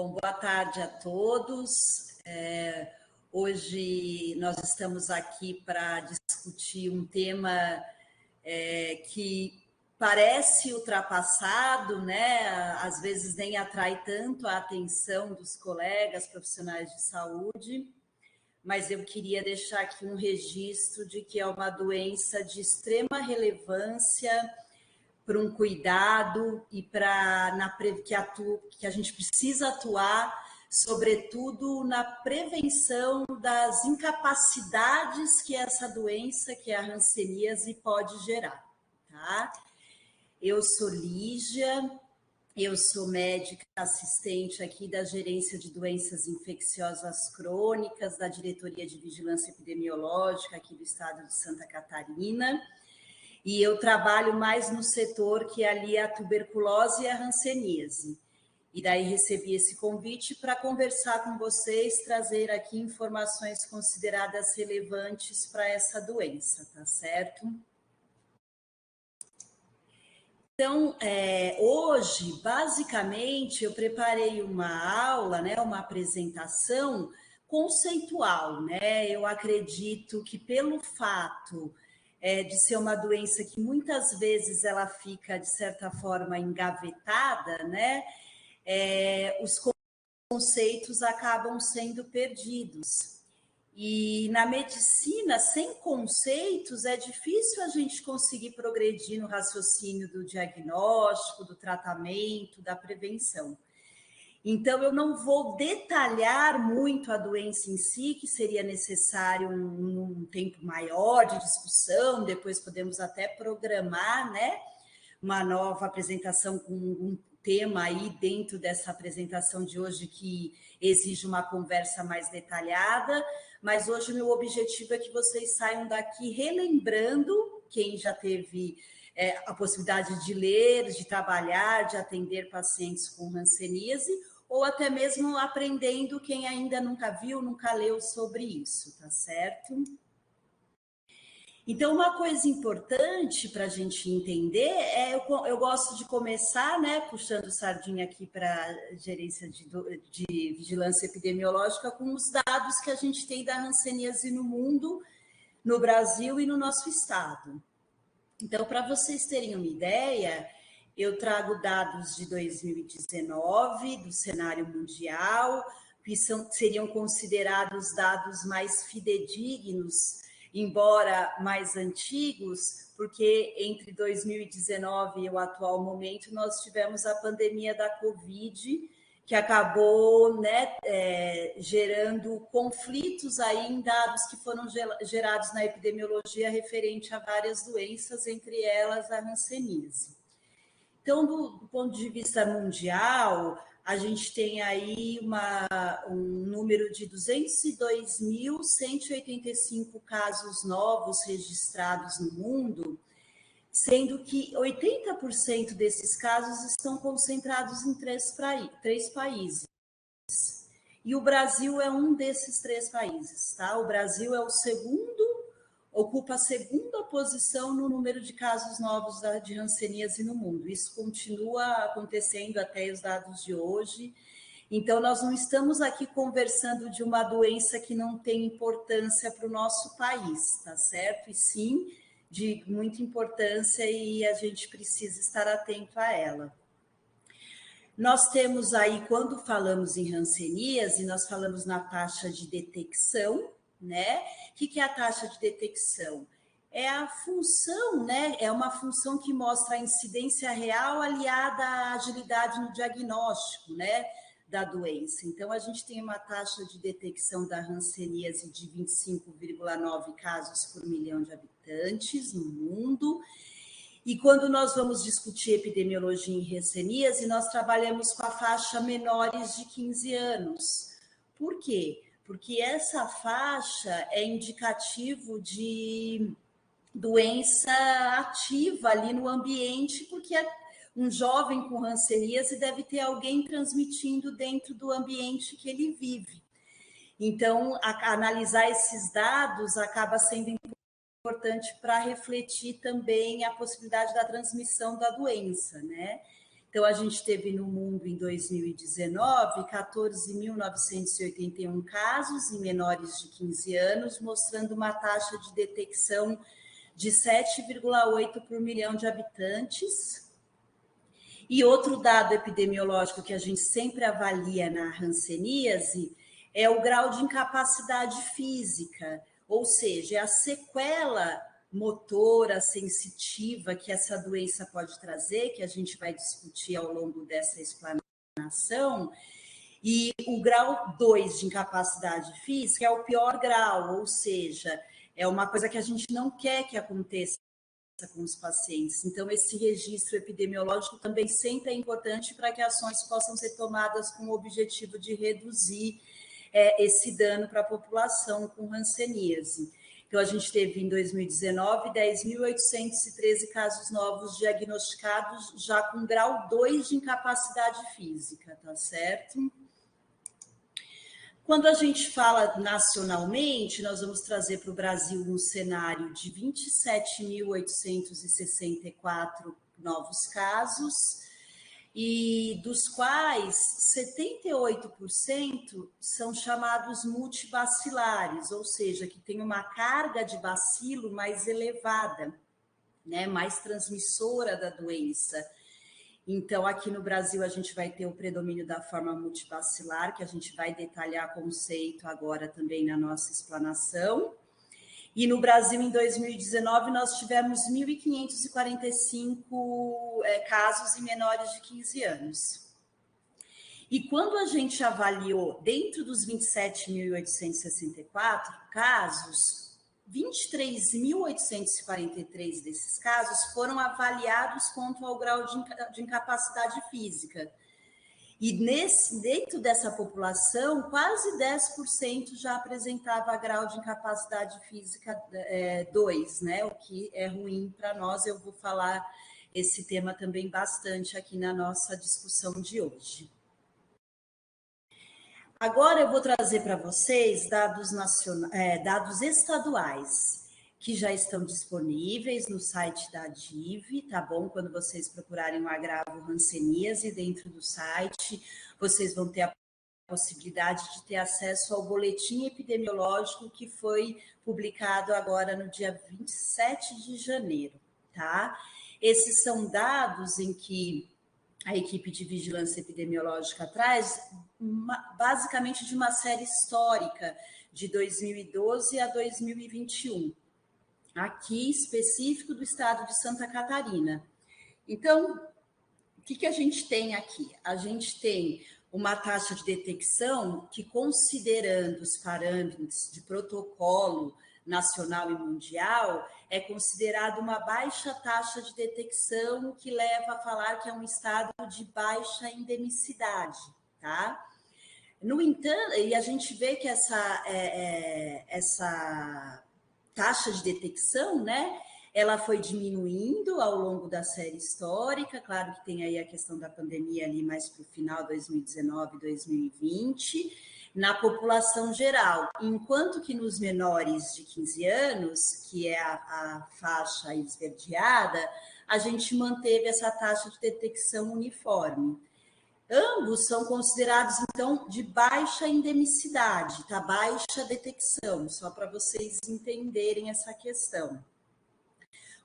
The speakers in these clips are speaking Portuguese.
Bom, boa tarde a todos. Hoje nós estamos aqui para discutir um tema que parece ultrapassado, né? Às vezes nem atrai tanto a atenção dos colegas profissionais de saúde, mas eu queria deixar aqui um registro de que é uma doença de extrema relevância para um cuidado e que a gente precisa atuar, sobretudo na prevenção das incapacidades que essa doença, que é a hanseníase, pode gerar. Tá? Eu sou Lígia, eu sou médica assistente aqui da Gerência de Doenças Infecciosas Crônicas, da Diretoria de Vigilância Epidemiológica aqui do estado de Santa Catarina. E eu trabalho mais no setor que alia a tuberculose e a hanseníase. E daí recebi esse convite para conversar com vocês, trazer aqui informações consideradas relevantes para essa doença, tá certo? Então, hoje, basicamente, eu preparei uma aula, né, uma apresentação conceitual, né? Eu acredito que pelo fato de ser uma doença que muitas vezes ela fica, de certa forma, engavetada, né? Os conceitos acabam sendo perdidos. E na medicina, sem conceitos, é difícil a gente conseguir progredir no raciocínio do diagnóstico, do tratamento, da prevenção. Então, eu não vou detalhar muito a doença em si, que seria necessário um tempo maior de discussão, depois podemos até programar, né, uma nova apresentação com um tema aí dentro dessa apresentação de hoje que exige uma conversa mais detalhada, mas hoje o meu objetivo é que vocês saiam daqui relembrando, quem já teve a possibilidade de ler, de trabalhar, de atender pacientes com hanseníase, ou até mesmo aprendendo quem ainda nunca viu, nunca leu sobre isso, tá certo? Então, uma coisa importante para a gente entender eu gosto de começar, né, puxando sardinha aqui para a gerência de vigilância epidemiológica, com os dados que a gente tem da hanseníase no mundo, no Brasil e no nosso estado. Então, para vocês terem uma ideia, eu trago dados de 2019, do cenário mundial, que seriam considerados dados mais fidedignos, embora mais antigos, porque entre 2019 e o atual momento nós tivemos a pandemia da Covid, que acabou, né, gerando conflitos aí em dados que foram gerados na epidemiologia referente a várias doenças, entre elas a hanseníase. Então, do ponto de vista mundial, a gente tem aí um número de 202.185 casos novos registrados no mundo, sendo que 80% desses casos estão concentrados em três países. E o Brasil é um desses três países, tá? O Brasil é ocupa a segunda posição no número de casos novos de hanseníase no mundo. Isso continua acontecendo até os dados de hoje. Então, nós não estamos aqui conversando de uma doença que não tem importância para o nosso país, tá certo? E sim, de muita importância e a gente precisa estar atento a ela. Nós temos aí, quando falamos em hanseníase, nós falamos na taxa de detecção, né? O que é a taxa de detecção? É a função, né? É uma função que mostra a incidência real aliada à agilidade no diagnóstico, né? Da doença. Então, a gente tem uma taxa de detecção da hanseníase de 25,9 casos por milhão de habitantes no mundo. E quando nós vamos discutir epidemiologia em hanseníase, nós trabalhamos com a faixa menores de 15 anos. Por quê? Porque essa faixa é indicativo de doença ativa ali no ambiente, porque um jovem com hanseníase deve ter alguém transmitindo dentro do ambiente que ele vive. Então, analisar esses dados acaba sendo importante para refletir também a possibilidade da transmissão da doença, né? Então, a gente teve no mundo, em 2019, 14.981 casos em menores de 15 anos, mostrando uma taxa de detecção de 7,8 por milhão de habitantes. E outro dado epidemiológico que a gente sempre avalia na hanseníase é o grau de incapacidade física, ou seja, a sequela motora, sensitiva que essa doença pode trazer, que a gente vai discutir ao longo dessa explanação. E o grau 2 de incapacidade física é o pior grau, ou seja, é uma coisa que a gente não quer que aconteça com os pacientes. Então, esse registro epidemiológico também sempre é importante para que ações possam ser tomadas com o objetivo de reduzir esse dano para a população com hanseníase. Então, a gente teve em 2019 10.813 casos novos diagnosticados já com grau 2 de incapacidade física, tá certo? Quando a gente fala nacionalmente, nós vamos trazer para o Brasil um cenário de 27.864 novos casos, e dos quais 78% são chamados multibacilares, ou seja, que tem uma carga de bacilo mais elevada, né, mais transmissora da doença. Então, aqui no Brasil, a gente vai ter o predomínio da forma multibacilar, que a gente vai detalhar conceito agora também na nossa explanação. E no Brasil, em 2019, nós tivemos 1.545 casos em menores de 15 anos. E quando a gente avaliou dentro dos 27.864 casos, 23.843 desses casos foram avaliados quanto ao grau de incapacidade física. E dentro dessa população, quase 10% já apresentava grau de incapacidade física 2, né? O que é ruim para nós. Eu vou falar esse tema também bastante aqui na nossa discussão de hoje. Agora eu vou trazer para vocês dados estaduais, que já estão disponíveis no site da DIV, tá bom? Quando vocês procurarem o agravo hanseníase dentro do site, vocês vão ter a possibilidade de ter acesso ao boletim epidemiológico que foi publicado agora no dia 27 de janeiro, tá? Esses são dados em que a equipe de vigilância epidemiológica traz basicamente de uma série histórica de 2012 a 2021, aqui específico do estado de Santa Catarina. Então, o que a gente tem aqui? A gente tem uma taxa de detecção que, considerando os parâmetros de protocolo nacional e mundial, é considerado uma baixa taxa de detecção, que leva a falar que é um estado de baixa endemicidade, tá? No entanto, e a gente vê que essa taxa de detecção, né, ela foi diminuindo ao longo da série histórica. Claro que tem aí a questão da pandemia ali mais para o final, 2019, 2020, na população geral, enquanto que nos menores de 15 anos, que é a faixa esverdeada, a gente manteve essa taxa de detecção uniforme. Ambos são considerados, então, de baixa endemicidade, tá? Baixa detecção, só para vocês entenderem essa questão.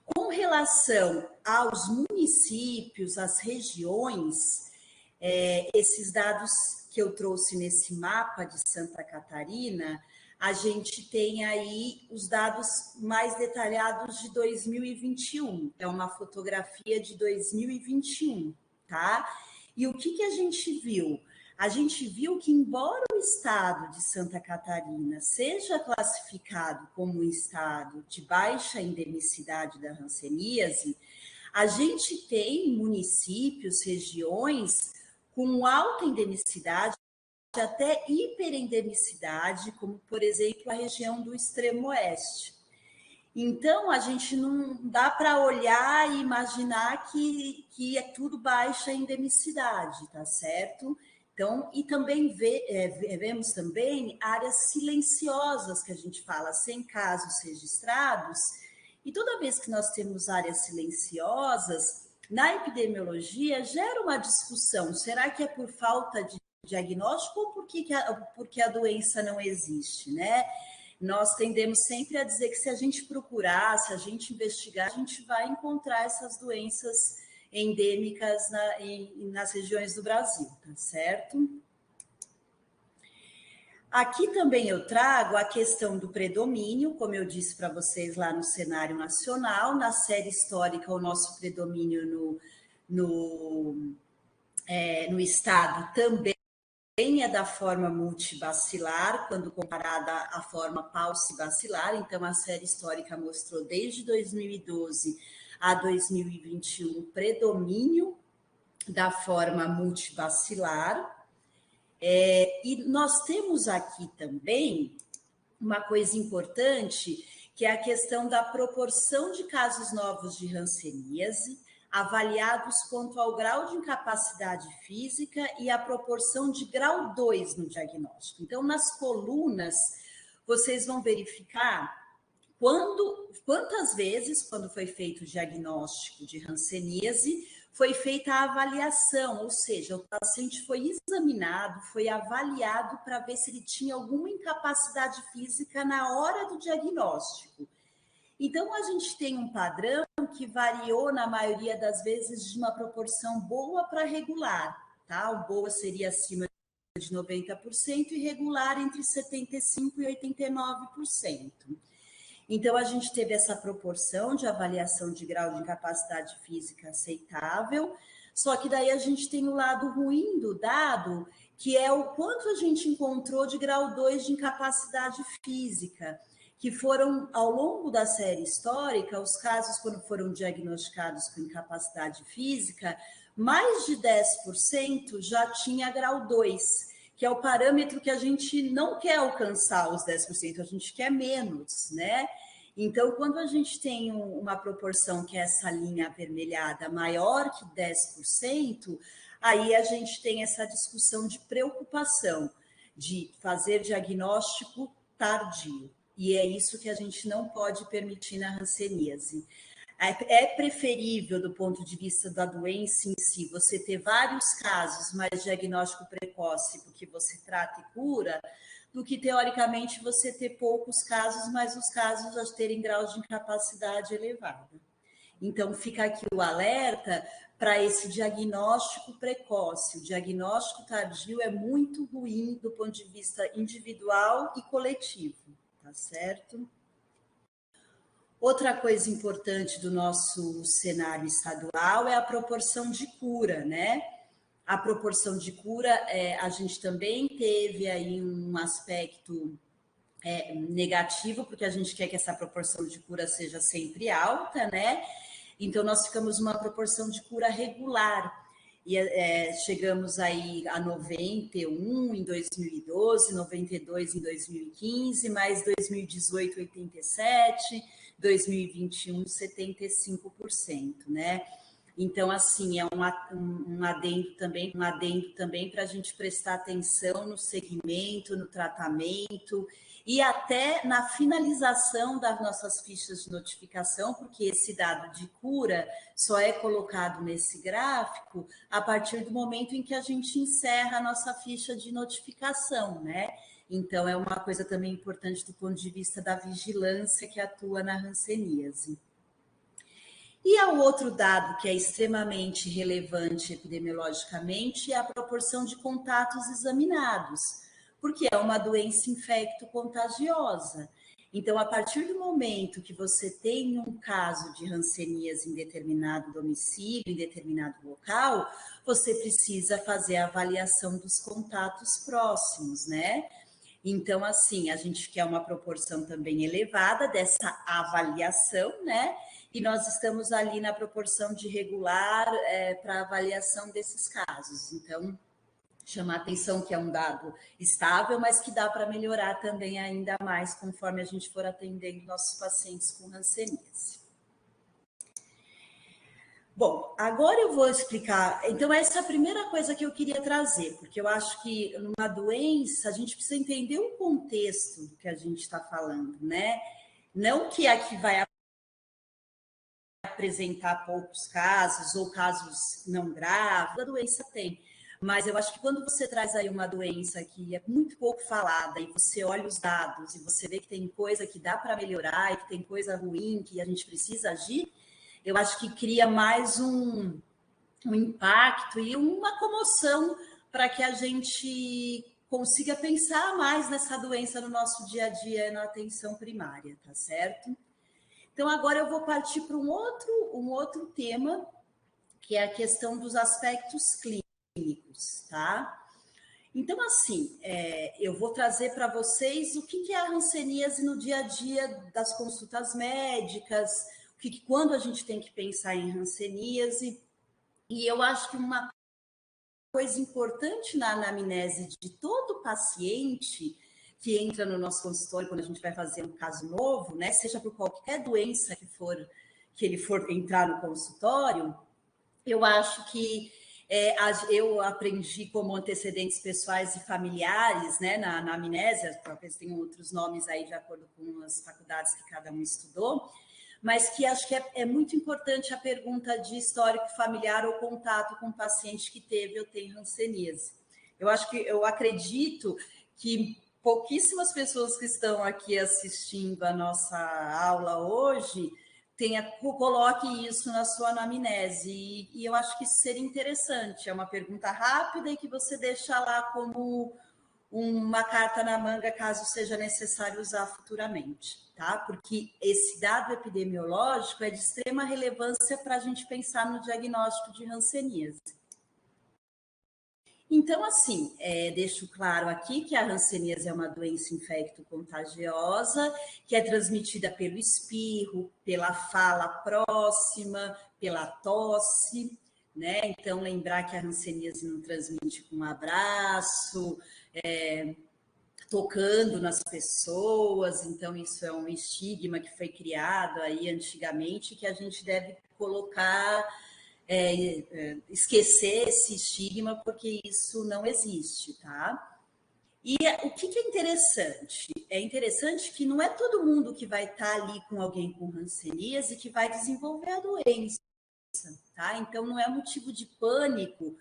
Com relação aos municípios, às regiões, esses dados que eu trouxe nesse mapa de Santa Catarina, a gente tem aí os dados mais detalhados de 2021. É uma fotografia de 2021, tá? E o que a gente viu? A gente viu que, embora o estado de Santa Catarina seja classificado como um estado de baixa endemicidade da hanseníase, a gente tem municípios, regiões com alta endemicidade, até hiperendemicidade, como, por exemplo, a região do extremo oeste. Então, a gente não dá para olhar e imaginar que é tudo baixa endemicidade, tá certo? Então, e também vemos também áreas silenciosas, que a gente fala, sem casos registrados, e toda vez que nós temos áreas silenciosas, na epidemiologia gera uma discussão. Será que é por falta de diagnóstico ou porque a doença não existe, né? Nós tendemos sempre a dizer que se a gente procurar, se a gente investigar, a gente vai encontrar essas doenças endêmicas nas regiões do Brasil, tá certo? Aqui também eu trago a questão do predomínio, como eu disse para vocês lá no cenário nacional, na série histórica, o nosso predomínio no estado também é da forma multibacilar, quando comparada à forma paucibacilar. Então, a série histórica mostrou desde 2012 a 2021 predomínio da forma multibacilar. E nós temos aqui também uma coisa importante, que é a questão da proporção de casos novos de hanseníase, avaliados quanto ao grau de incapacidade física e a proporção de grau 2 no diagnóstico. Então, nas colunas, vocês vão verificar quantas vezes, quando foi feito o diagnóstico de hanseníase, foi feita a avaliação, ou seja, o paciente foi examinado, foi avaliado para ver se ele tinha alguma incapacidade física na hora do diagnóstico. Então, a gente tem um padrão que variou, na maioria das vezes, de uma proporção boa para regular, tá? O boa seria acima de 90% e regular entre 75% e 89%. Então, a gente teve essa proporção de avaliação de grau de incapacidade física aceitável, só que daí a gente tem o lado ruim do dado, que é o quanto a gente encontrou de grau 2 de incapacidade física, que foram, ao longo da série histórica, os casos quando foram diagnosticados com incapacidade física, mais de 10% já tinha grau 2, que é o parâmetro que a gente não quer alcançar os 10%, a gente quer menos, né? Então, quando a gente tem uma proporção que é essa linha avermelhada maior que 10%, aí a gente tem essa discussão de preocupação, de fazer diagnóstico tardio. E é isso que a gente não pode permitir na hanseníase. É preferível, do ponto de vista da doença em si, você ter vários casos, mas diagnóstico precoce, porque você trata e cura, do que, teoricamente, você ter poucos casos, mas os casos já terem graus de incapacidade elevada. Então, fica aqui o alerta para esse diagnóstico precoce. O diagnóstico tardio é muito ruim do ponto de vista individual e coletivo, tá certo? Outra coisa importante do nosso cenário estadual é a proporção de cura, né? A proporção de cura, a gente também teve aí um aspecto negativo, porque a gente quer que essa proporção de cura seja sempre alta, né? Então, nós ficamos numa proporção de cura regular. E chegamos aí a 91 em 2012, 92 em 2015, mais 2018, 87, 2021, 75%, né? Então, assim, é um adendo também para a gente prestar atenção no segmento, no tratamento e até na finalização das nossas fichas de notificação, porque esse dado de cura só é colocado nesse gráfico a partir do momento em que a gente encerra a nossa ficha de notificação, né? Então, é uma coisa também importante do ponto de vista da vigilância que atua na hanseníase. E o outro dado que é extremamente relevante epidemiologicamente é a proporção de contatos examinados, porque é uma doença infecto-contagiosa. Então, a partir do momento que você tem um caso de hanseníase em determinado domicílio, em determinado local, você precisa fazer a avaliação dos contatos próximos, né? Então, assim, a gente quer uma proporção também elevada dessa avaliação, né? E nós estamos ali na proporção de regular para avaliação desses casos. Então, chamar atenção que é um dado estável, mas que dá para melhorar também ainda mais conforme a gente for atendendo nossos pacientes com hanseníase. Bom, agora eu vou explicar. Então, essa é a primeira coisa que eu queria trazer, porque eu acho que numa doença a gente precisa entender o contexto do que a gente está falando, né? Não que aqui vai apresentar poucos casos ou casos não graves, a doença tem. Mas eu acho que quando você traz aí uma doença que é muito pouco falada e você olha os dados e você vê que tem coisa que dá para melhorar e que tem coisa ruim que a gente precisa agir, eu acho que cria mais um impacto e uma comoção para que a gente consiga pensar mais nessa doença no nosso dia a dia na atenção primária, tá certo? Então, agora eu vou partir para um outro tema, que é a questão dos aspectos clínicos, tá? Então, assim, eu vou trazer para vocês o que é a hanseníase no dia a dia das consultas médicas, quando a gente tem que pensar em hanseníase. E eu acho que uma coisa importante na anamnese de todo paciente que entra no nosso consultório, quando a gente vai fazer um caso novo, né, seja por qualquer doença que ele for entrar no consultório, eu acho que eu aprendi como antecedentes pessoais e familiares, né, na anamnese, talvez tenham outros nomes aí de acordo com as faculdades que cada um estudou, mas que acho que é muito importante a pergunta de histórico familiar ou contato com o paciente que teve ou tem hanseníase. Eu acredito que pouquíssimas pessoas que estão aqui assistindo a nossa aula hoje coloque isso na sua anamnese, e eu acho que isso seria interessante. É uma pergunta rápida e que você deixa lá como uma carta na manga, caso seja necessário usar futuramente, tá? Porque esse dado epidemiológico é de extrema relevância para a gente pensar no diagnóstico de hanseníase. Então, assim, deixo claro aqui que a hanseníase é uma doença infecto-contagiosa, que é transmitida pelo espirro, pela fala próxima, pela tosse, né? Então, lembrar que a hanseníase não transmite com um abraço, tocando nas pessoas, então isso é um estigma que foi criado aí antigamente, que a gente deve colocar, esquecer esse estigma, porque isso não existe, tá? E o que é interessante? É interessante que não é todo mundo que vai estar ali com alguém com hanseníase que vai desenvolver a doença, tá? Então não é motivo de pânico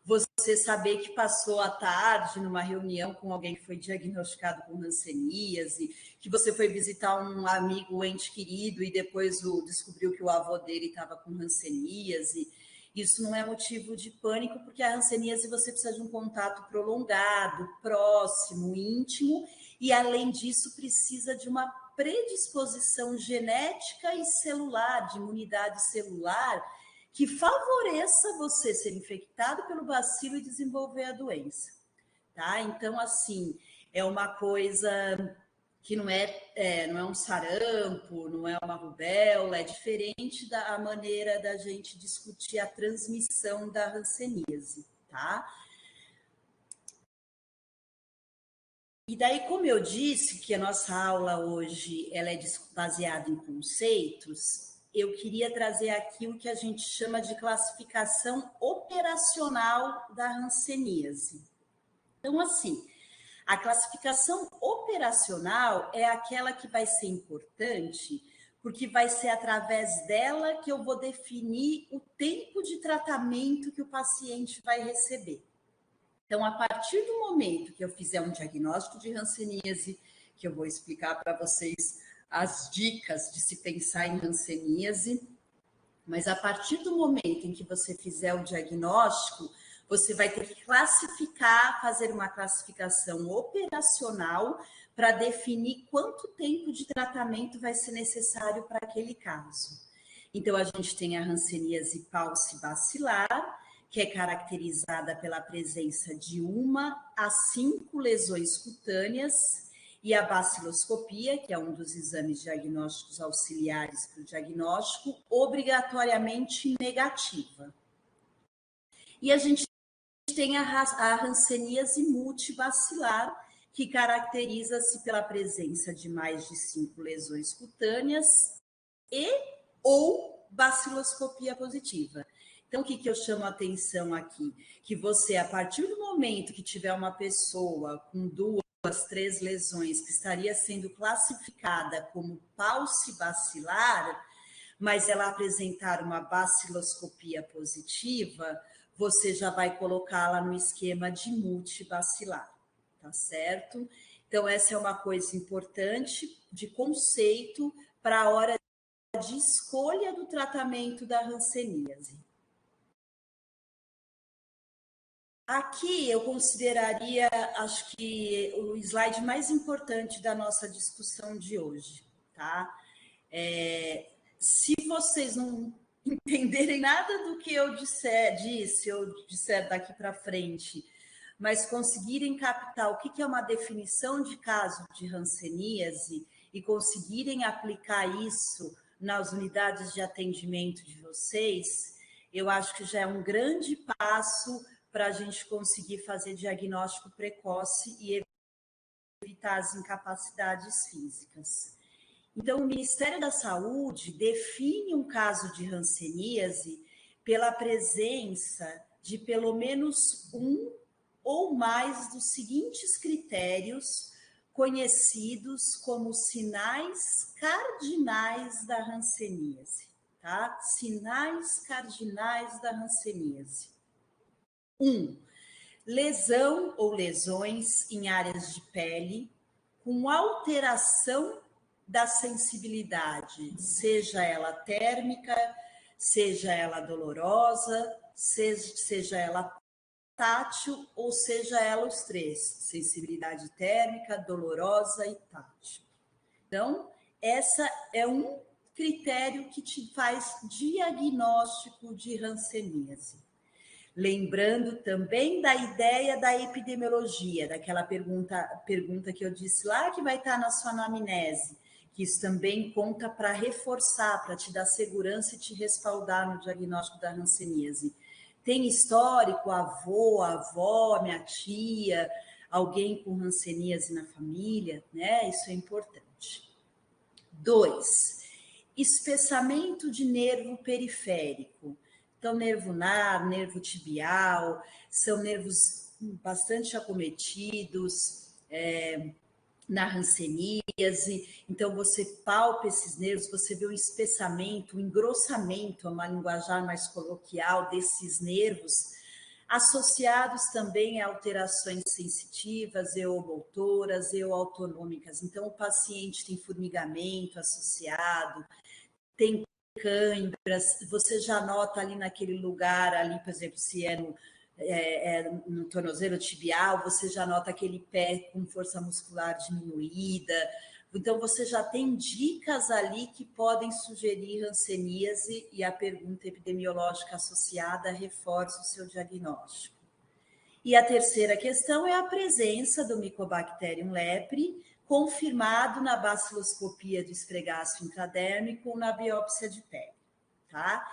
você saber que passou a tarde numa reunião com alguém que foi diagnosticado com hanseníase, que você foi visitar um amigo, ente querido, e depois descobriu que o avô dele estava com hanseníase. Isso não é motivo de pânico, porque a hanseníase você precisa de um contato prolongado, próximo, íntimo, e além disso precisa de uma predisposição genética e celular, de imunidade celular, que favoreça você ser infectado pelo bacilo e desenvolver a doença, tá? Então, assim, é uma coisa que não é um sarampo, não é uma rubéola, é diferente da maneira da gente discutir a transmissão da hanseníase, tá? E daí, como eu disse que a nossa aula hoje ela é baseada em conceitos, eu queria trazer aqui o que a gente chama de classificação operacional da hanseníase. Então, assim, a classificação operacional é aquela que vai ser importante, porque vai ser através dela que eu vou definir o tempo de tratamento que o paciente vai receber. Então, a partir do momento que eu fizer um diagnóstico de hanseníase, que eu vou explicar para vocês as dicas de se pensar em hanseníase, mas a partir do momento em que você fizer o diagnóstico, você vai ter que classificar, fazer uma classificação operacional para definir quanto tempo de tratamento vai ser necessário para aquele caso. Então, a gente tem a hanseníase paucibacilar, que é caracterizada pela presença de 1 a 5 lesões cutâneas, e a baciloscopia, que é um dos exames diagnósticos auxiliares para o diagnóstico, obrigatoriamente negativa. E a gente tem a hanseníase multibacilar, que caracteriza-se pela presença de mais de 5 lesões cutâneas e ou baciloscopia positiva. Então, o que eu chamo a atenção aqui? Que você, a partir do momento que tiver uma pessoa com 2, 3 lesões que estaria sendo classificada como paucibacilar, mas ela apresentar uma baciloscopia positiva, você já vai colocá-la no esquema de multibacilar, tá certo? Então, essa é uma coisa importante de conceito para a hora de escolha do tratamento da hanseníase. Aqui eu consideraria, acho que o slide mais importante da nossa discussão de hoje, tá? Se vocês não entenderem nada do que eu disser daqui para frente, mas conseguirem captar o que é uma definição de caso de hanseníase e conseguirem aplicar isso nas unidades de atendimento de vocês, eu acho que já é um grande passo para a gente conseguir fazer diagnóstico precoce e evitar as incapacidades físicas. Então, o Ministério da Saúde define um caso de hanseníase pela presença de pelo menos um ou mais dos seguintes critérios conhecidos como sinais cardinais da hanseníase, tá? Sinais cardinais da hanseníase. 1. Lesão ou lesões em áreas de pele com alteração da sensibilidade, seja ela térmica, seja ela dolorosa, seja ela tátil ou seja ela os três, sensibilidade térmica, dolorosa e tátil. Então, essa é um critério que te faz diagnóstico de hanseníase. Lembrando também da ideia da epidemiologia, daquela pergunta que eu disse lá, que vai estar na sua anamnese, que isso também conta para reforçar, para te dar segurança e te respaldar no diagnóstico da hanseníase. Tem histórico, avô, avó, minha tia, alguém com hanseníase na família, né? Isso é importante. 2. Espessamento de nervo periférico. Então, nervo nar, nervo tibial, são nervos bastante acometidos na hanseníase. Então, você palpa esses nervos, você vê o espessamento, o engrossamento, é uma linguajar mais coloquial desses nervos, associados também a alterações sensitivas, eumotoras, euautonômicas. Então, o paciente tem formigamento associado, tem câimbras, você já nota ali naquele lugar, ali, por exemplo, se é no tornozelo tibial, você já nota aquele pé com força muscular diminuída. Então, você já tem dicas ali que podem sugerir hanseníase e a pergunta epidemiológica associada reforça o seu diagnóstico. E a terceira questão é a presença do Mycobacterium lepre, confirmado na baciloscopia do esfregaço intradérmico ou na biópsia de pele, tá?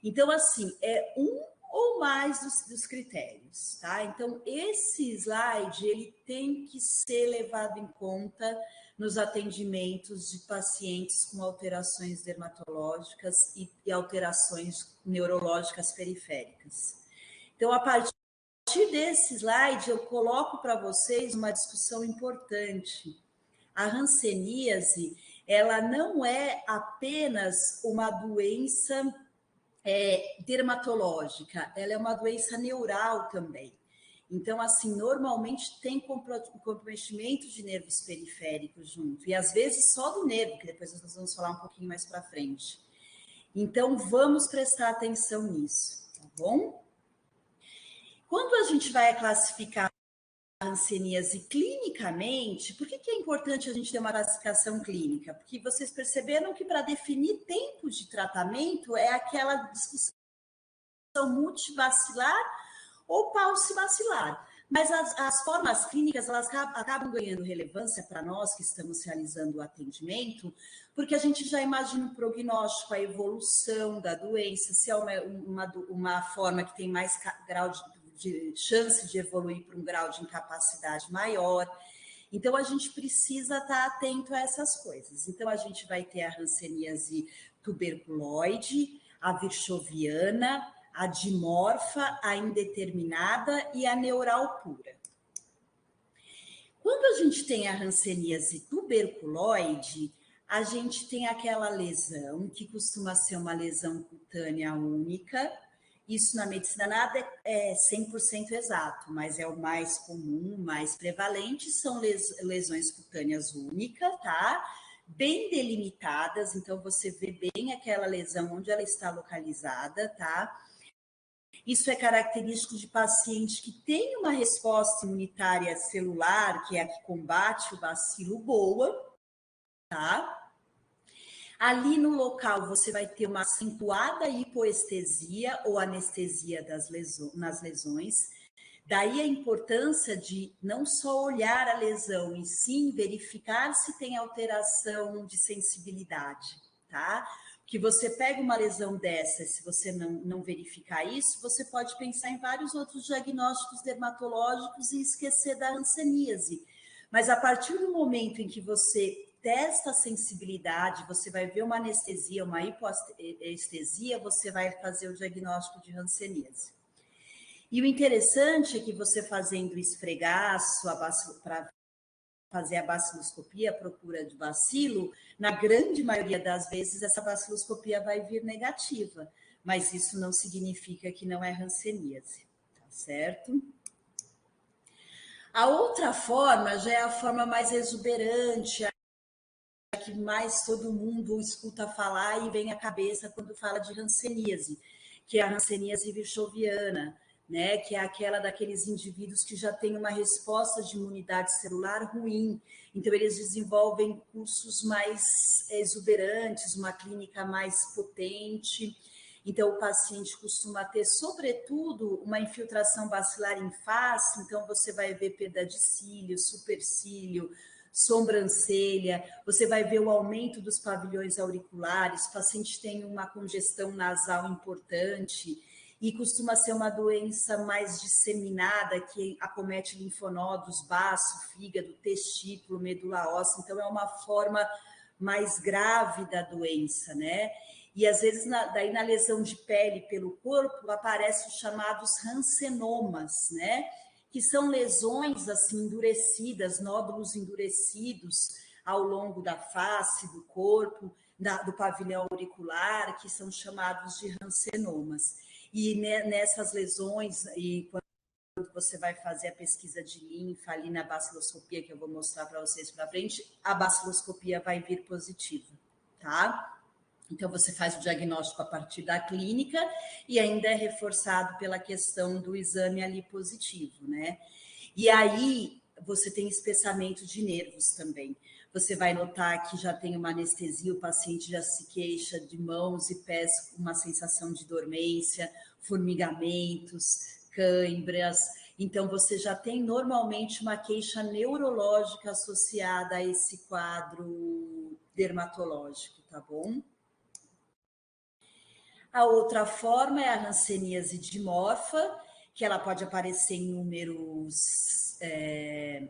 Então, assim, é um ou mais dos critérios, tá? Então, esse slide, ele tem que ser levado em conta nos atendimentos de pacientes com alterações dermatológicas e alterações neurológicas periféricas. Então, a partir desse slide, eu coloco para vocês uma discussão importante. A hanseníase, ela não é apenas uma doença dermatológica, ela é uma doença neural também. Então, assim, normalmente tem comprometimento de nervos periféricos junto, e às vezes só do nervo, que depois nós vamos falar um pouquinho mais para frente. Então, vamos prestar atenção nisso, tá bom? Quando a gente vai classificar a hanseníase clinicamente, por que é importante a gente ter uma classificação clínica? Porque vocês perceberam que para definir tempo de tratamento é aquela discussão multibacilar ou paucibacilar. Mas as formas clínicas, elas acabam ganhando relevância para nós que estamos realizando o atendimento, porque a gente já imagina o prognóstico, a evolução da doença, se é uma forma que tem mais grau de chance de evoluir para um grau de incapacidade maior. Então, a gente precisa estar atento a essas coisas. Então, a gente vai ter a hanseníase tuberculoide, a virchoviana, a dimorfa, a indeterminada e a neural pura. Quando a gente tem a hanseníase tuberculoide, a gente tem aquela lesão, que costuma ser uma lesão cutânea única. Isso na medicina nada é 100% exato, mas é o mais comum, mais prevalente, são lesões cutâneas únicas, tá? Bem delimitadas, então você vê bem aquela lesão onde ela está localizada, tá? Isso é característico de paciente que tem uma resposta imunitária celular, que é a que combate o bacilo, boa, tá? Ali no local você vai ter uma acentuada hipoestesia ou anestesia nas lesões. Daí a importância de não só olhar a lesão, e sim verificar se tem alteração de sensibilidade, tá? Que você pega uma lesão dessa, se você não verificar isso, você pode pensar em vários outros diagnósticos dermatológicos e esquecer da hanseníase. Mas a partir do momento em que você testa a sensibilidade, você vai ver uma anestesia, uma hipoestesia, você vai fazer o diagnóstico de hanseníase. E o interessante é que você fazendo esfregaço para fazer a baciloscopia, a procura de bacilo, na grande maioria das vezes essa baciloscopia vai vir negativa, mas isso não significa que não é hanseníase, tá certo? A outra forma já é a forma mais exuberante, a que mais todo mundo escuta falar e vem à cabeça quando fala de hanseníase, que é a hanseníase virchoviana, né, que é aquela daqueles indivíduos que já têm uma resposta de imunidade celular ruim. Então, eles desenvolvem cursos mais exuberantes, uma clínica mais potente. Então, o paciente costuma ter, sobretudo, uma infiltração bacilar em face. Então, você vai ver perda de cílio, supercílio, sobrancelha, você vai ver o aumento dos pavilhões auriculares, o paciente tem uma congestão nasal importante, e costuma ser uma doença mais disseminada, que acomete linfonodos, baço, fígado, testículo, medula óssea. Então, é uma forma mais grave da doença, né? E, às vezes, daí na lesão de pele pelo corpo, aparecem os chamados rancenomas, né? Que são lesões, assim, endurecidas, nódulos endurecidos ao longo da face, do corpo, do pavilhão auricular, que são chamados de rancenomas. E nessas lesões, e quando você vai fazer a pesquisa de linfa ali na baciloscopia, que eu vou mostrar para vocês para frente, a baciloscopia vai vir positiva, tá? Então, você faz o diagnóstico a partir da clínica e ainda é reforçado pela questão do exame ali positivo, né? E aí, você tem espessamento de nervos também. Você vai notar que já tem uma anestesia, o paciente já se queixa de mãos e pés com uma sensação de dormência, formigamentos, câimbras. Então, você já tem normalmente uma queixa neurológica associada a esse quadro dermatológico, tá bom? A outra forma é a hanseníase dimorfa, que ela pode aparecer em números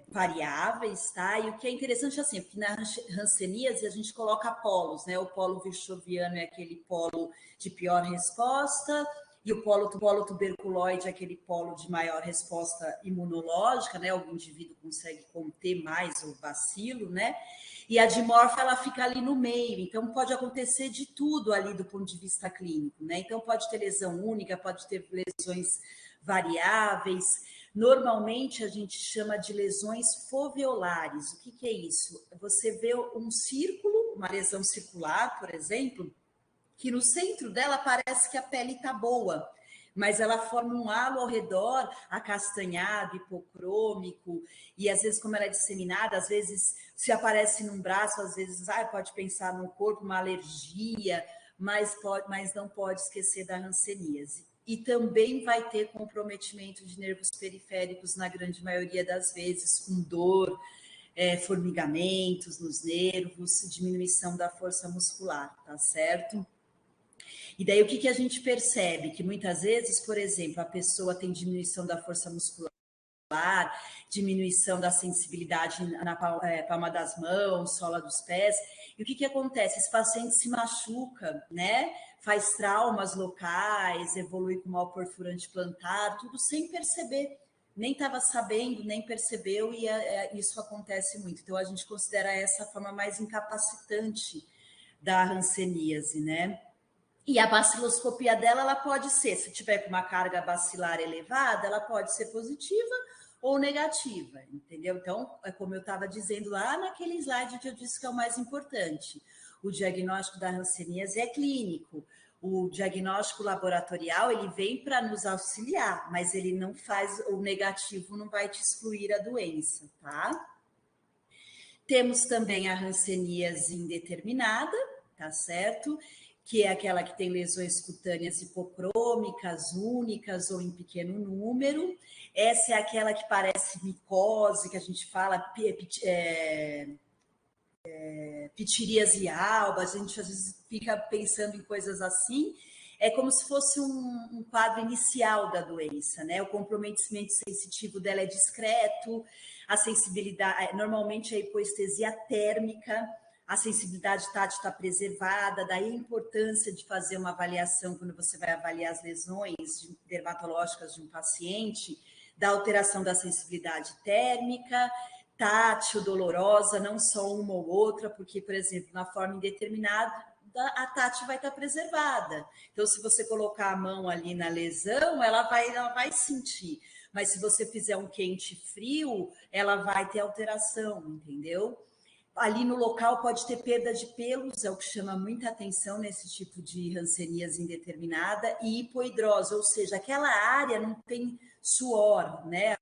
variáveis, tá? E o que é interessante assim, porque na hanseníase a gente coloca polos, né? O polo virchoviano é aquele polo de pior resposta, e o polo tuberculoide é aquele polo de maior resposta imunológica, né? O indivíduo consegue conter mais o bacilo, né? E a dimorfa, ela fica ali no meio, então pode acontecer de tudo ali do ponto de vista clínico, né? Então pode ter lesão única, pode ter lesões variáveis. Normalmente a gente chama de lesões foveolares. O que é isso? Você vê um círculo, uma lesão circular, por exemplo, que no centro dela parece que a pele está boa, mas ela forma um halo ao redor, acastanhado, hipocrômico, e às vezes, como ela é disseminada, às vezes se aparece num braço, às vezes pode pensar no corpo, uma alergia, mas não pode esquecer da hanseníase. E também vai ter comprometimento de nervos periféricos na grande maioria das vezes, com dor, formigamentos nos nervos, diminuição da força muscular, tá certo? E daí o que a gente percebe? Que muitas vezes, por exemplo, a pessoa tem diminuição da força muscular, diminuição da sensibilidade na palma das mãos, sola dos pés. E o que acontece? Esse paciente se machuca, né? Faz traumas locais, evolui com mal perfurante plantar, tudo sem perceber, nem estava sabendo, nem percebeu, e isso acontece muito. Então, a gente considera essa a forma mais incapacitante da hanseníase, né? E a baciloscopia dela, ela pode ser, se tiver com uma carga bacilar elevada, ela pode ser positiva ou negativa, entendeu? Então, é como eu estava dizendo lá naquele slide que eu disse que é o mais importante. O diagnóstico da hanseníase é clínico. O diagnóstico laboratorial, ele vem para nos auxiliar, mas ele não faz, o negativo não vai te excluir a doença, tá? Temos também a hanseníase indeterminada, tá certo? Que é aquela que tem lesões cutâneas hipocrômicas, únicas ou em pequeno número. Essa é aquela que parece micose, que a gente fala pitiríase albas, a gente às vezes fica pensando em coisas assim. É como se fosse um quadro inicial da doença, né? O comprometimento sensitivo dela é discreto, a sensibilidade, normalmente a hipoestesia térmica, a sensibilidade tátil está preservada, daí a importância de fazer uma avaliação quando você vai avaliar as lesões dermatológicas de um paciente, da alteração da sensibilidade térmica, tátil, dolorosa, não só uma ou outra, porque, por exemplo, na forma indeterminada, a tátil vai estar preservada. Então, se você colocar a mão ali na lesão, ela vai sentir. Mas se você fizer um quente frio, ela vai ter alteração, entendeu? Ali no local pode ter perda de pelos, é o que chama muita atenção nesse tipo de hanseníase indeterminada, e hipoidrose, ou seja, aquela área não tem suor, né?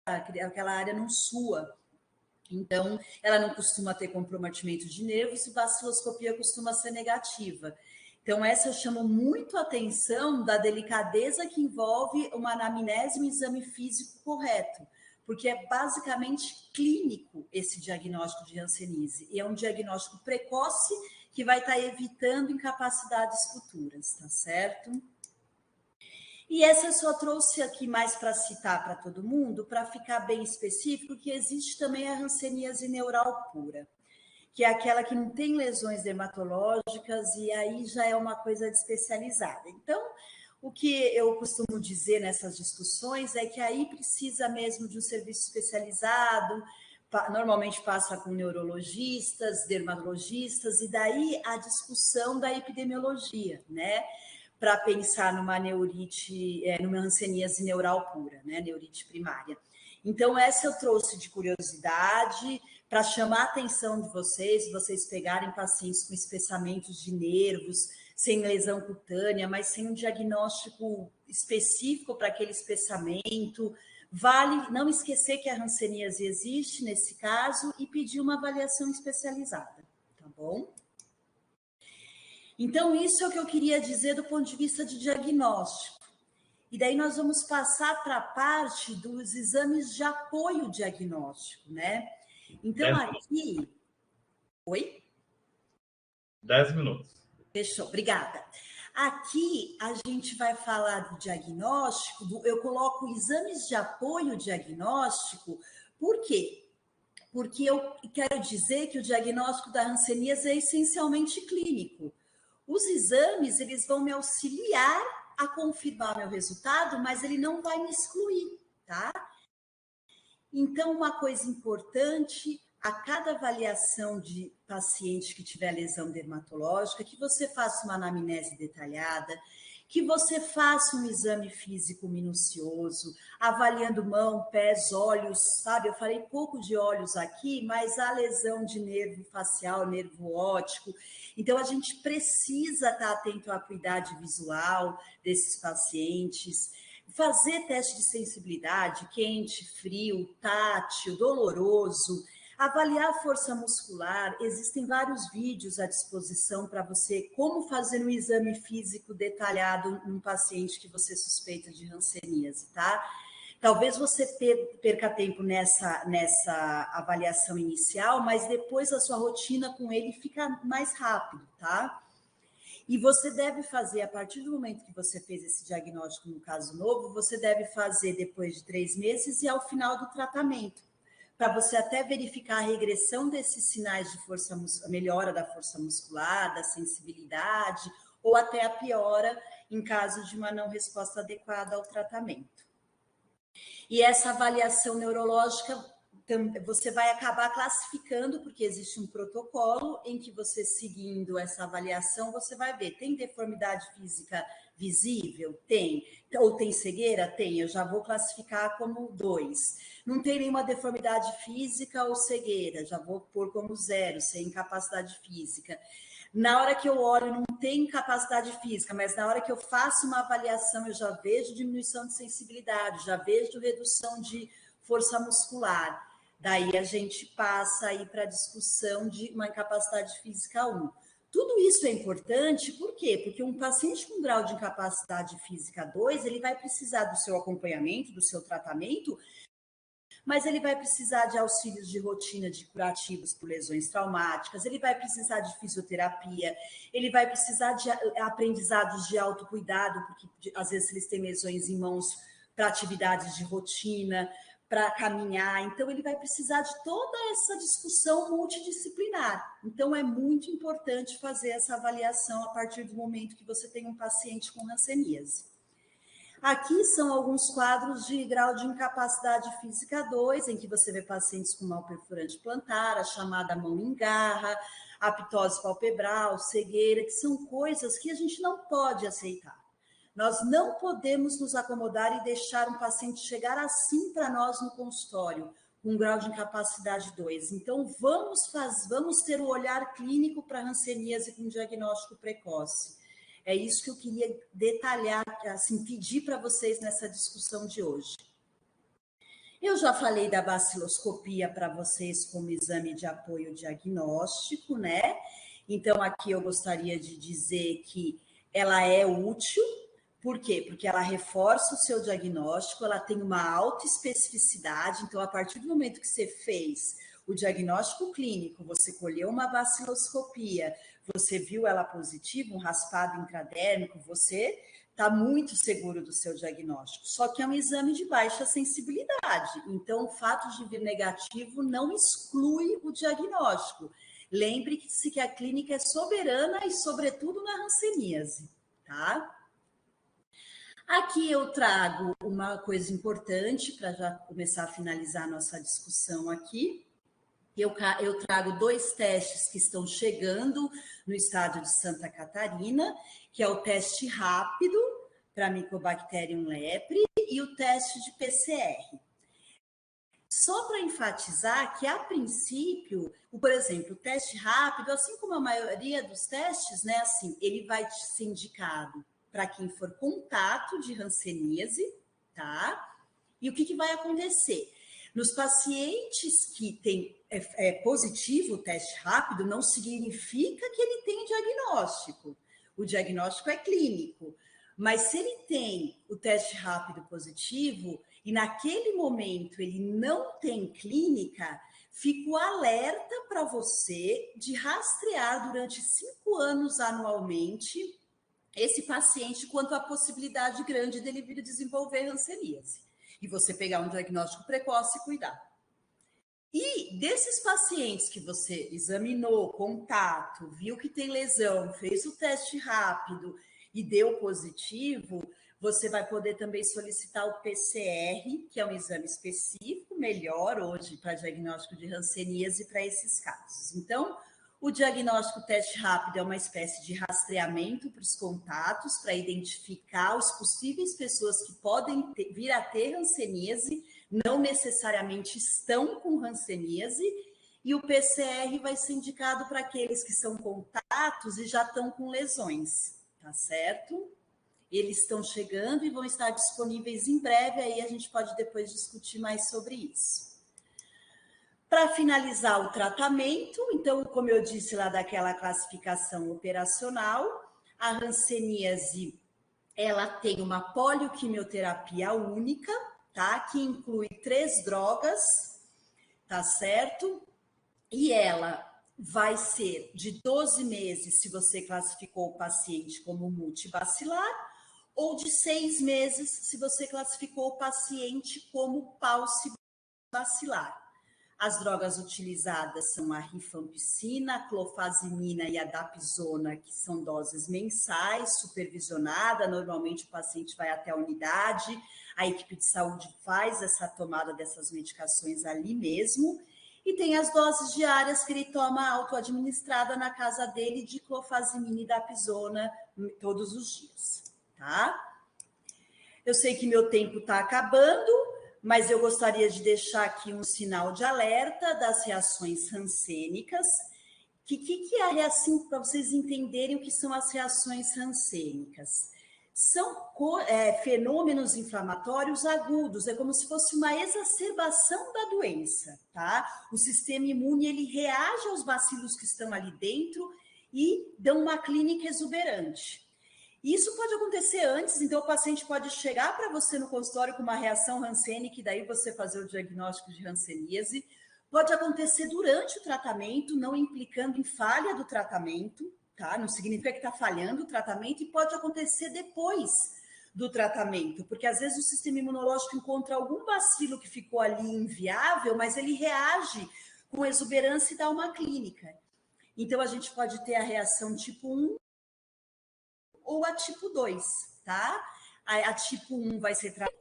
Aquela área não sua. Então, ela não costuma ter comprometimento de nervos e baciloscopia costuma ser negativa. Então, essa eu chamo muito a atenção da delicadeza que envolve uma anamnese e um exame físico correto, porque é basicamente clínico esse diagnóstico de hanseníase, e é um diagnóstico precoce que vai estar evitando incapacidades futuras, tá certo? E essa eu só trouxe aqui mais para citar para todo mundo, para ficar bem específico, que existe também a hanseníase neural pura, que é aquela que não tem lesões dermatológicas, e aí já é uma coisa especializada. Então, o que eu costumo dizer nessas discussões é que aí precisa mesmo de um serviço especializado, normalmente passa com neurologistas, dermatologistas, e daí a discussão da epidemiologia, né? Para pensar numa neurite, numa hanseníase neural pura, né? Neurite primária. Então, essa eu trouxe de curiosidade para chamar a atenção de vocês pegarem pacientes com espessamentos de nervos, sem lesão cutânea, mas sem um diagnóstico específico para aquele espessamento. Vale não esquecer que a hanseníase existe nesse caso e pedir uma avaliação especializada, tá bom? Então, isso é o que eu queria dizer do ponto de vista de diagnóstico. E daí nós vamos passar para a parte dos exames de apoio diagnóstico, né? Então, aqui... Oi? 10 minutos. Fechou, obrigada. Aqui a gente vai falar do diagnóstico, eu coloco exames de apoio diagnóstico, por quê? Porque eu quero dizer que o diagnóstico da hanseníase é essencialmente clínico. Os exames, eles vão me auxiliar a confirmar meu resultado, mas ele não vai me excluir, tá? Então, uma coisa importante, a cada avaliação de paciente que tiver lesão dermatológica, que você faça uma anamnese detalhada, que você faça um exame físico minucioso, avaliando mão, pés, olhos, sabe? Eu falei pouco de olhos aqui, mas a lesão de nervo facial, nervo óptico. Então, a gente precisa estar atento à acuidade visual desses pacientes, fazer teste de sensibilidade, quente, frio, tátil, doloroso, avaliar a força muscular. Existem vários vídeos à disposição para você, como fazer um exame físico detalhado num paciente que você suspeita de hanseníase, tá? Talvez você perca tempo nessa avaliação inicial, mas depois a sua rotina com ele fica mais rápido, tá? E você deve fazer, a partir do momento que você fez esse diagnóstico no caso novo, você deve fazer depois de 3 meses e ao final do tratamento, para você até verificar a regressão desses sinais de força, a melhora da força muscular, da sensibilidade, ou até a piora em caso de uma não resposta adequada ao tratamento. E essa avaliação neurológica você vai acabar classificando, porque existe um protocolo em que você, seguindo essa avaliação, você vai ver, tem deformidade física visível? Tem. Ou tem cegueira? Tem. Eu já vou classificar como 2. Não tem nenhuma deformidade física ou cegueira? Já vou pôr como 0, sem incapacidade física. Na hora que eu olho, não tem capacidade física, mas na hora que eu faço uma avaliação, eu já vejo diminuição de sensibilidade, já vejo redução de força muscular. Daí a gente passa aí para a discussão de uma incapacidade física 1. Tudo isso é importante, por quê? Porque um paciente com grau de incapacidade física 2, ele vai precisar do seu acompanhamento, do seu tratamento, mas ele vai precisar de auxílios de rotina de curativos por lesões traumáticas, ele vai precisar de fisioterapia, ele vai precisar de aprendizados de autocuidado, porque às vezes eles têm lesões em mãos para atividades de rotina, para caminhar, então ele vai precisar de toda essa discussão multidisciplinar. Então é muito importante fazer essa avaliação a partir do momento que você tem um paciente com hanseníase. Aqui são alguns quadros de grau de incapacidade física 2, em que você vê pacientes com mal perfurante plantar, a chamada mão em garra, aptose palpebral, cegueira, que são coisas que a gente não pode aceitar. Nós não podemos nos acomodar e deixar um paciente chegar assim para nós no consultório, com um grau de incapacidade 2. Então, vamos ter o olhar clínico para hanseníase com diagnóstico precoce. É isso que eu queria detalhar, assim, pedir para vocês nessa discussão de hoje. Eu já falei da baciloscopia para vocês como exame de apoio diagnóstico, né? Então, aqui eu gostaria de dizer que ela é útil. Por quê? Porque ela reforça o seu diagnóstico, ela tem uma alta especificidade, então, a partir do momento que você fez o diagnóstico clínico, você colheu uma baciloscopia, você viu ela positiva, um raspado intradérmico, você está muito seguro do seu diagnóstico. Só que é um exame de baixa sensibilidade, então o fato de vir negativo não exclui o diagnóstico. Lembre-se que a clínica é soberana e, sobretudo, na hanseníase, tá? Aqui eu trago uma coisa importante para já começar a finalizar a nossa discussão aqui. Eu trago 2 testes que estão chegando no estado de Santa Catarina, que é o teste rápido para Mycobacterium leprae e o teste de PCR. Só para enfatizar que, a princípio, por exemplo, o teste rápido, assim como a maioria dos testes, né, assim, ele vai ser indicado para quem for contato de hanseníase, tá? E o que vai acontecer? Nos pacientes que têm positivo o teste rápido, não significa que ele tem diagnóstico. O diagnóstico é clínico. Mas se ele tem o teste rápido positivo e naquele momento ele não tem clínica, fico alerta para você de rastrear durante 5 anos anualmente esse paciente quanto à possibilidade grande dele vir desenvolver hanseníase. E você pegar um diagnóstico precoce e cuidar. E desses pacientes que você examinou, contato, viu que tem lesão, fez o teste rápido e deu positivo, você vai poder também solicitar o PCR, que é um exame específico, melhor hoje para diagnóstico de hanseníase para esses casos. Então, o diagnóstico teste rápido é uma espécie de rastreamento para os contatos, para identificar os possíveis pessoas que podem vir a ter hanseníase, não necessariamente estão com hanseníase, e o PCR vai ser indicado para aqueles que são contatos e já estão com lesões, tá certo? Eles estão chegando e vão estar disponíveis em breve, aí a gente pode depois discutir mais sobre isso. Para finalizar o tratamento, então, como eu disse lá daquela classificação operacional, a hanseníase, ela tem uma polioquimioterapia única, tá? Que inclui 3 drogas, tá certo? E ela vai ser de 12 meses se você classificou o paciente como multibacilar, ou de 6 meses se você classificou o paciente como paucibacilar. As drogas utilizadas são a rifampicina, a clofazimina e a dapsona, que são doses mensais, supervisionada. Normalmente o paciente vai até a unidade, a equipe de saúde faz essa tomada dessas medicações ali mesmo. E tem as doses diárias que ele toma auto-administrada na casa dele de clofazimina e dapsona todos os dias, tá? Eu sei que meu tempo está acabando, mas eu gostaria de deixar aqui um sinal de alerta das reações rancênicas. Que é a reação, para vocês entenderem o que são as reações rancênicas? São fenômenos inflamatórios agudos, é como se fosse uma exacerbação da doença, tá? O sistema imune, ele reage aos bacilos que estão ali dentro e dão uma clínica exuberante. Isso pode acontecer antes, então o paciente pode chegar para você no consultório com uma reação rancênica e daí você fazer o diagnóstico de hanseníase. Pode acontecer durante o tratamento, não implicando em falha do tratamento, tá? Não significa que está falhando o tratamento, e pode acontecer depois do tratamento, porque às vezes o sistema imunológico encontra algum bacilo que ficou ali inviável, mas ele reage com exuberância e dá uma clínica. Então a gente pode ter a reação tipo 1 ou a tipo 2, tá? A tipo 1 vai ser tratada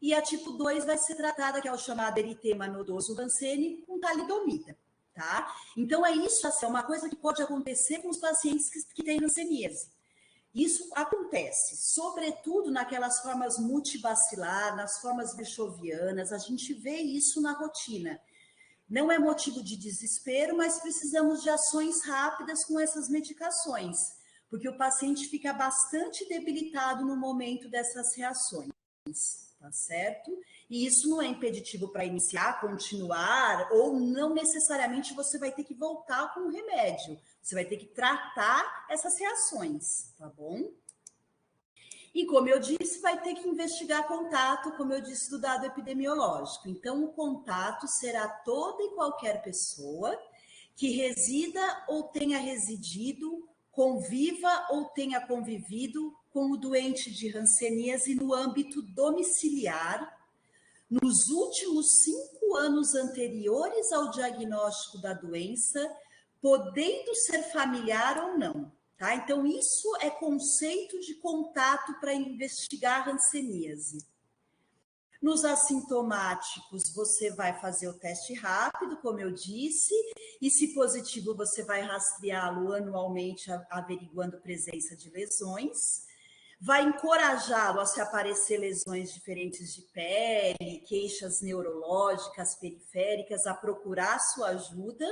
e a tipo 2 vai ser tratada, que é o chamado eritema nodoso rancênico com talidomida, tá? Então é isso, assim, é uma coisa que pode acontecer com os pacientes que têm hanseníase. Isso acontece, sobretudo naquelas formas multibacilar, nas formas virchovianas, a gente vê isso na rotina. Não é motivo de desespero, mas precisamos de ações rápidas com essas medicações, porque o paciente fica bastante debilitado no momento dessas reações, tá certo? E isso não é impeditivo para iniciar, continuar, ou não necessariamente você vai ter que voltar com o remédio. Você vai ter que tratar essas reações, tá bom? E como eu disse, vai ter que investigar contato, como eu disse, do dado epidemiológico. Então, o contato será toda e qualquer pessoa que resida ou tenha residido, conviva ou tenha convivido com o doente de hanseníase no âmbito domiciliar nos últimos 5 anos anteriores ao diagnóstico da doença, podendo ser familiar ou não. Tá? Então, isso é conceito de contato para investigar hanseníase. Nos assintomáticos, você vai fazer o teste rápido, como eu disse, e se positivo, você vai rastreá-lo anualmente, averiguando presença de lesões. Vai encorajá-lo a se aparecer lesões diferentes de pele, queixas neurológicas, periféricas, a procurar sua ajuda,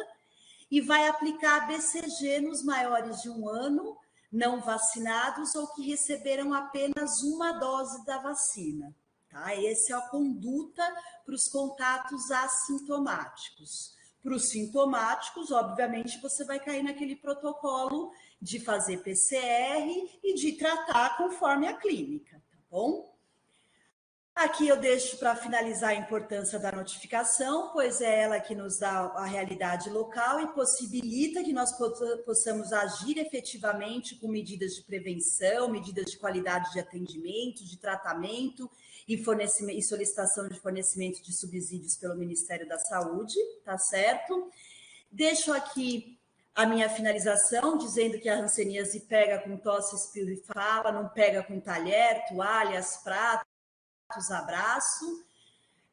e vai aplicar BCG nos maiores de 1 ano, não vacinados ou que receberam apenas uma dose da vacina. Tá? Essa é a conduta para os contatos assintomáticos. Para os sintomáticos, obviamente, você vai cair naquele protocolo de fazer PCR e de tratar conforme a clínica, tá bom? Aqui eu deixo para finalizar a importância da notificação, pois é ela que nos dá a realidade local e possibilita que nós possamos agir efetivamente com medidas de prevenção, medidas de qualidade de atendimento, de tratamento e solicitação de fornecimento de subsídios pelo Ministério da Saúde, tá certo? Deixo aqui a minha finalização, dizendo que a hanseníase pega com tosse, espirro e fala, não pega com talher, toalhas, pratos, abraço.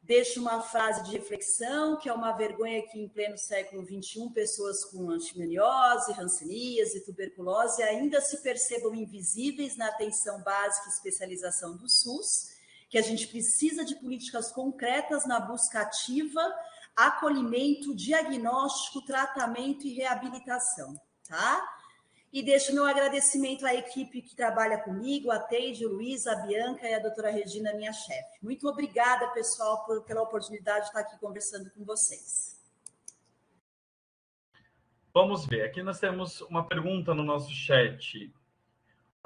Deixo uma frase de reflexão, que é uma vergonha que em pleno século XXI, pessoas com antimoniose, hanseníase, tuberculose ainda se percebam invisíveis na atenção básica e especialização do SUS, que a gente precisa de políticas concretas na busca ativa, acolhimento, diagnóstico, tratamento e reabilitação, tá? E deixo meu agradecimento à equipe que trabalha comigo, a Teide, o Luiz, a Bianca e a doutora Regina, minha chefe. Muito obrigada, pessoal, pela oportunidade de estar aqui conversando com vocês. Vamos ver, aqui nós temos uma pergunta no nosso chat.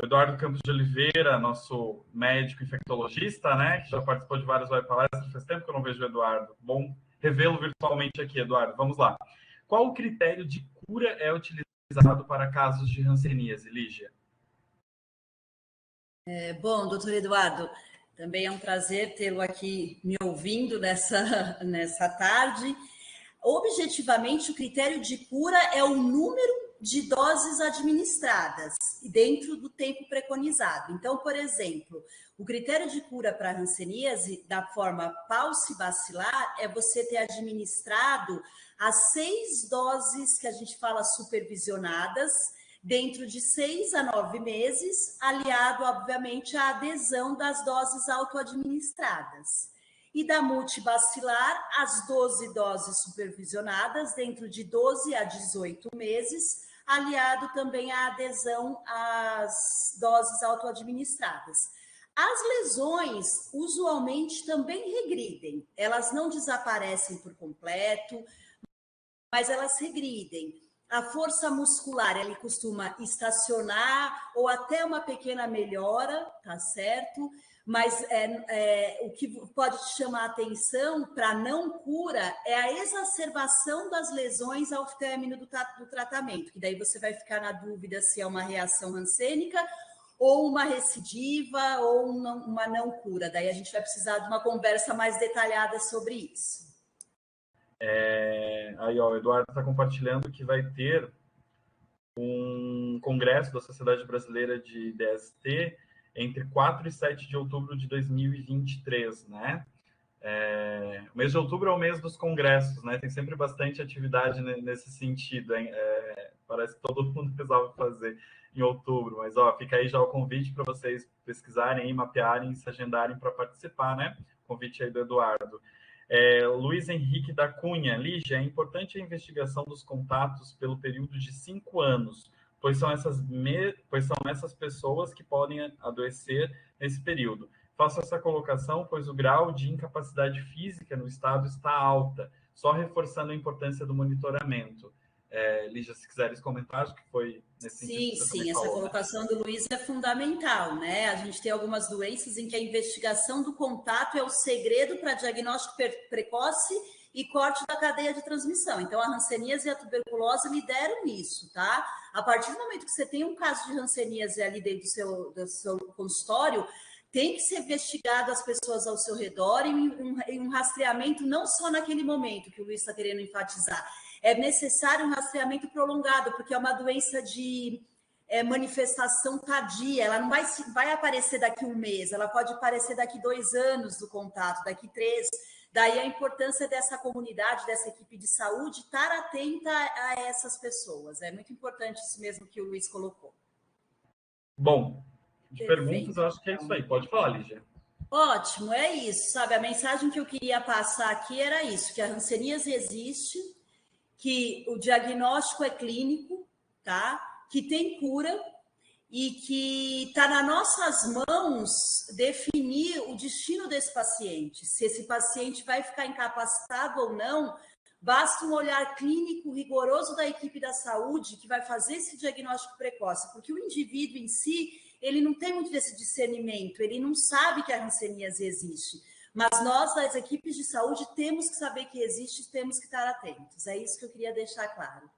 O Eduardo Campos de Oliveira, nosso médico infectologista, né, que já participou de várias palestras, faz tempo que eu não vejo o Eduardo. Bom revê-lo virtualmente aqui, Eduardo. Vamos lá. Qual o critério de cura é utilizado para casos de hanseníase, Lígia? Bom, doutor Eduardo, também é um prazer tê-lo aqui me ouvindo nessa tarde. objetivamente, o critério de cura é o número de doses administradas dentro do tempo preconizado. Então, por exemplo, o critério de cura para a hanseníase da forma paucibacilar é você ter administrado as 6 doses que a gente fala supervisionadas dentro de 6 a 9 meses, aliado, obviamente, à adesão das doses autoadministradas. E da multibacilar, as 12 doses supervisionadas dentro de 12 a 18 meses, aliado também à adesão às doses autoadministradas. As lesões, usualmente, também regridem. Elas não desaparecem por completo, mas elas regridem. A força muscular, ele costuma estacionar ou até uma pequena melhora, tá certo? Mas o que pode te chamar a atenção para não cura é a exacerbação das lesões ao término do tratamento, que daí você vai ficar na dúvida se é uma reação hansênica ou uma recidiva ou uma não cura. Daí a gente vai precisar de uma conversa mais detalhada sobre isso. Aí, ó, o Eduardo está compartilhando que vai ter um congresso da Sociedade Brasileira de DST entre 4 e 7 de outubro de 2023, né? O mês de outubro é o mês dos congressos, né? Tem sempre bastante atividade nesse sentido, hein? Parece que todo mundo resolve fazer em outubro, mas ó, fica aí já o convite para vocês pesquisarem, mapearem, se agendarem para participar, né? Convite aí do Eduardo. Luiz Henrique da Cunha, Lígia, é importante a investigação dos contatos pelo período de 5 anos, pois são essas pessoas que podem adoecer nesse período. Faço essa colocação, pois o grau de incapacidade física no estado está alta, só reforçando a importância do monitoramento. Lígia, se quiseres comentar, acho que foi nesse sentido que você Sim, essa falou, colocação do Luiz é fundamental, né? A gente tem algumas doenças em que a investigação do contato é o segredo para diagnóstico precoce e corte da cadeia de transmissão. Então, a hanseníase e a tuberculose lideram nisso, tá? A partir do momento que você tem um caso de hanseníase ali dentro do seu consultório, tem que ser investigado as pessoas ao seu redor em um rastreamento não só naquele momento que o Luiz está querendo enfatizar. É necessário um rastreamento prolongado, porque é uma doença de manifestação tardia. Ela não vai aparecer daqui 1 mês, ela pode aparecer daqui 2 anos do contato, daqui 3. Daí a importância dessa comunidade, dessa equipe de saúde, estar atenta a essas pessoas. É muito importante isso mesmo que o Luiz colocou. Bom, de Perfeito. Perguntas, eu acho que é isso aí. Pode falar, Lígia. Ótimo, é isso, sabe? A mensagem que eu queria passar aqui era isso, que a hanseníase existe, que o diagnóstico é clínico, tá? Que tem cura e que está nas nossas mãos definir o destino desse paciente. Se esse paciente vai ficar incapacitado ou não, basta um olhar clínico rigoroso da equipe da saúde que vai fazer esse diagnóstico precoce, porque o indivíduo em si, ele não tem muito desse discernimento, ele não sabe que a hanseníase existe. Mas nós, das equipes de saúde, temos que saber que existe e temos que estar atentos. É isso que eu queria deixar claro.